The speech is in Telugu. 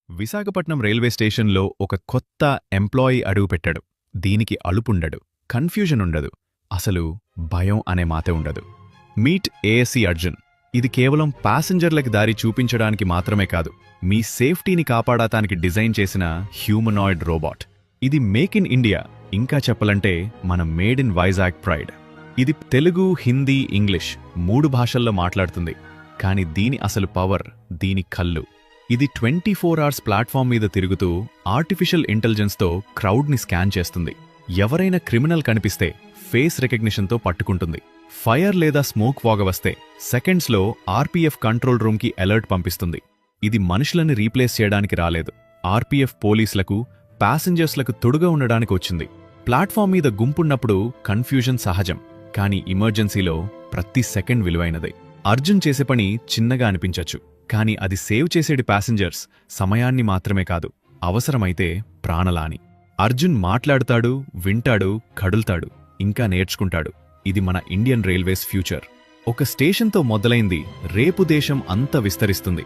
విశాఖపట్నం రైల్వే స్టేషన్లో ఒక కొత్త ఎంప్లాయీ అడుగుపెట్టాడు. దీనికి అలుపుండడు, కన్ఫ్యూజన్ ఉండదు, అసలు భయం అనే మాటే ఉండదు. Meet ASC Arjun. ఇది కేవలం ప్యాసింజర్లకి దారి చూపించడానికి మాత్రమే కాదు, మీ సేఫ్టీని కాపాడటానికి డిజైన్ చేసిన హ్యూమనాయిడ్ రోబోట్. ఇది మేక్ ఇన్ ఇండియా, ఇంకా చెప్పాలంటే మన మేడ్ ఇన్ వైజాగ్ ప్రైడ్. ఇది తెలుగు, హిందీ, ఇంగ్లీష్ 3 భాషల్లో మాట్లాడుతుంది. కాని దీని అసలు పవర్, దీని కళ్ళు. ఇది 24 అవర్స్ ప్లాట్ఫామ్ మీద తిరుగుతూ ఆర్టిఫిషియల్ ఇంటెలిజెన్స్తో క్రౌడ్ని స్కాన్ చేస్తుంది. ఎవరైనా క్రిమినల్ కనిపిస్తే ఫేస్ రికగ్నిషన్తో పట్టుకుంటుంది. ఫైర్ లేదా స్మోక్ వాగ వస్తే సెకండ్స్లో ఆర్పీఎఫ్ కంట్రోల్ రూమ్కి అలర్ట్ పంపిస్తుంది. ఇది మనుషులని రీప్లేస్ చేయడానికి రాలేదు, ఆర్పీఎఫ్ పోలీసులకు, ప్యాసింజర్స్లకు తొడుగా ఉండడానికి వచ్చింది. ప్లాట్ఫామ్ మీద గుంపున్నప్పుడు కన్ఫ్యూజన్ సహజం, కానీ ఎమర్జెన్సీలో ప్రతి సెకండ్ విలువైనదే. అర్జున్ చేసే పని చిన్నగా అనిపించచ్చు, కానీ అది సేవ్ చేసేటి ప్యాసింజర్స్ సమయాన్ని మాత్రమే కాదు, అవసరమైతే ప్రాణలాని. అర్జున్ మాట్లాడుతాడు, వింటాడు, కడుల్తాడు, ఇంకా నేర్చుకుంటాడు. ఇది మన ఇండియన్ రైల్వేస్ ఫ్యూచర్. ఒక స్టేషన్తో మొదలైంది, రేపు దేశం అంతా విస్తరిస్తుంది.